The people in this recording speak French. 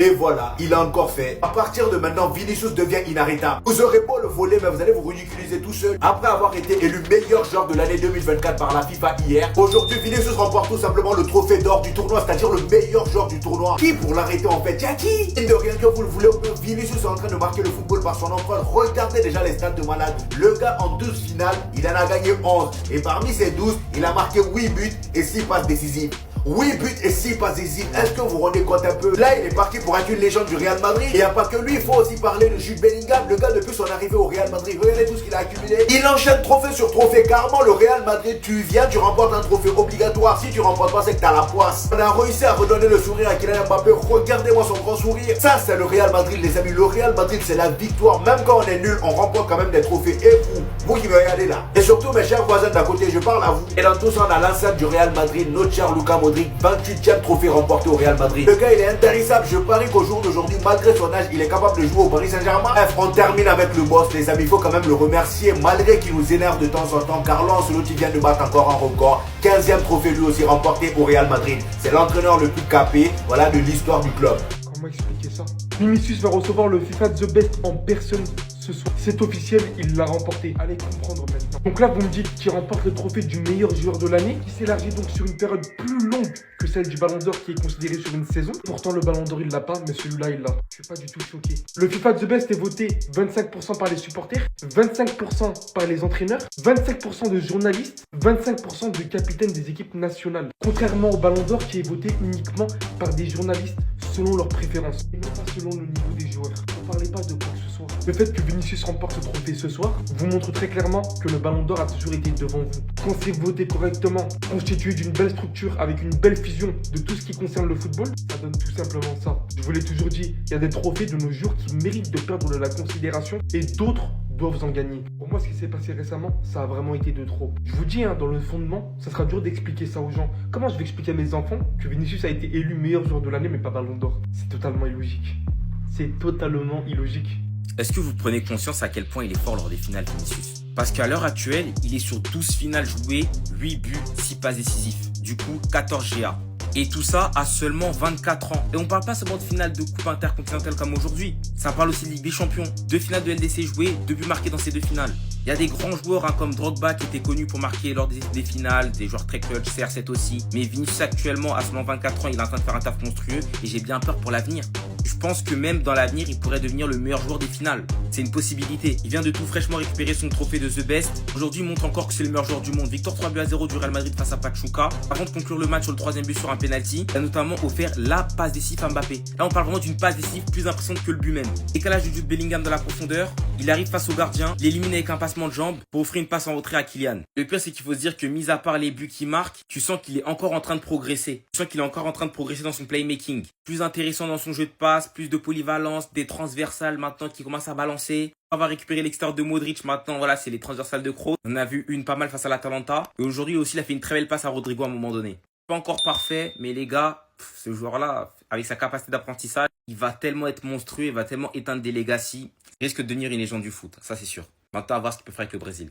Et voilà, il a encore fait. À partir de maintenant, Vinicius devient inarrêtable. Vous aurez beau le voler, mais vous allez vous ridiculiser tout seul. Après avoir été élu meilleur joueur de l'année 2024 par la FIFA hier, aujourd'hui Vinicius remporte tout simplement le trophée d'or du tournoi, c'est-à-dire le meilleur joueur du tournoi. Qui pour l'arrêter en fait? Y'a qui? Et de rien que vous le voulez, Vinicius est en train de marquer le football par son empreinte. Regardez déjà les stats de malade. Le gars en 12 finales, il en a gagné 11. Et parmi ces 12, il a marqué 8 buts et 6 passes décisives. 8 buts et 6 passes décisives. Est-ce que vous vous rendez compte un peu? Là, il est parti pour être une légende du Real Madrid. Et il n'y a pas que lui, il faut aussi parler de Jude Bellingham. Le gars, depuis son arrivée au Real Madrid, regardez tout ce qu'il a accumulé. Il enchaîne trophée sur trophée. Carrément, le Real Madrid, tu viens, tu remportes un trophée obligatoire. Si tu remportes pas, c'est que t'as la poisse. On a réussi à redonner le sourire à Kylian Mbappé. Regardez-moi son grand sourire. Ça, c'est le Real Madrid, les amis. Le Real Madrid, c'est la victoire. Même quand on est nul, on remporte quand même des trophées. Et vous qui me regardez là. Et surtout, mes chers voisins d'à côté, je parle à vous. Et dans tout ça, on a l'enceinte du Real Madrid, notre cher Luka Modric, 28e trophée remporté au Real Madrid. Le gars, il est intarissable. Je parie qu'au jour d'aujourd'hui, malgré son âge, il est capable de jouer au Paris Saint-Germain. Bref, on termine avec le boss, les amis. Il faut quand même le remercier, malgré qu'il nous énerve de temps en temps. Carlo Ancelotti vient de battre encore un record. 15e trophée lui aussi remporté au Real Madrid. C'est l'entraîneur le plus capé, voilà, de l'histoire du club. Comment expliquer ça? Vinicius va recevoir le FIFA The Best en personne ce soir. C'est officiel, il l'a remporté. Allez comprendre maintenant. Donc là, vous me dites qu'il remporte le trophée du meilleur joueur de l'année, qui s'élargit donc sur une période plus longue que celle du Ballon d'Or qui est considérée sur une saison. Pourtant, le Ballon d'Or, il l'a pas, mais celui-là, il l'a. Je suis pas du tout choqué. Le FIFA The Best est voté 25% par les supporters, 25% par les entraîneurs, 25% de journalistes, 25% de capitaines des équipes nationales. Contrairement au Ballon d'Or qui est voté uniquement par des journalistes selon leurs préférences et non pas selon le niveau des joueurs. Ne parlez pas de quoi que ce soit. Le fait que Vinicius remporte ce trophée ce soir vous montre très clairement que le Ballon d'Or a toujours été devant vous. Quand c'est voté correctement, constitué d'une belle structure avec une belle fusion de tout ce qui concerne le football, ça donne tout simplement ça. Je vous l'ai toujours dit, il y a des trophées de nos jours qui méritent de perdre de la considération et d'autres doivent en gagner. Pour moi, ce qui s'est passé récemment, ça a vraiment été de trop. Je vous dis, dans le fondement, ça sera dur d'expliquer ça aux gens. Comment je vais expliquer à mes enfants que Vinicius a été élu meilleur joueur de l'année mais pas Ballon d'Or? C'est totalement illogique. C'est totalement illogique. Est-ce que vous prenez conscience à quel point il est fort lors des finales, Vinicius? Parce qu'à l'heure actuelle, il est sur 12 finales jouées, 8 buts, 6 passes décisifs. Du coup, 14 GA. Et tout ça à seulement 24 ans. Et on parle pas seulement de finale de coupe intercontinentale comme aujourd'hui. Ça parle aussi de Ligue des Champions. 2 finales de LDC jouées, 2 buts marqués dans ces 2 finales. Il y a des grands joueurs comme Drogba qui étaient connus pour marquer lors des finales, des joueurs très clutch, CR7 aussi. Mais Vinicius actuellement, à seulement 24 ans, il est en train de faire un taf monstrueux et j'ai bien peur pour l'avenir. Je pense que même dans l'avenir, il pourrait devenir le meilleur joueur des finales. C'est une possibilité. Il vient de tout fraîchement récupérer son trophée de The Best. Aujourd'hui, il montre encore que c'est le meilleur joueur du monde. Victoire 3-0 du Real Madrid face à Pachuca. Avant de conclure le match sur le 3e but sur un penalty, il a notamment offert la passe décisive à Mbappé. Là, on parle vraiment d'une passe décisive plus impressionnante que le but même. Décalage de Jude Bellingham dans la profondeur. Il arrive face au gardien, l'élimine avec un passement de jambe pour offrir une passe en retrait à Kylian. Le pire, c'est qu'il faut se dire que, mis à part les buts qu'il marque, tu sens qu'il est encore en train de progresser. Tu sens qu'il est encore en train de progresser dans son playmaking. Plus intéressant dans son jeu de passe, plus de polyvalence, des transversales maintenant qui commencent à balancer. On va récupérer l'extérieur de Modric maintenant, voilà, c'est les transversales de Kroos. On a vu une pas mal face à l'Atalanta. Et aujourd'hui aussi, il a fait une très belle passe à Rodrigo à un moment donné. Pas encore parfait, mais les gars, ce joueur-là, avec sa capacité d'apprentissage, il va tellement être monstrueux, il va tellement éteindre des legacy. Il risque de devenir une légende du foot, ça c'est sûr. Maintenant, à voir ce qu'il peut faire avec le Brésil.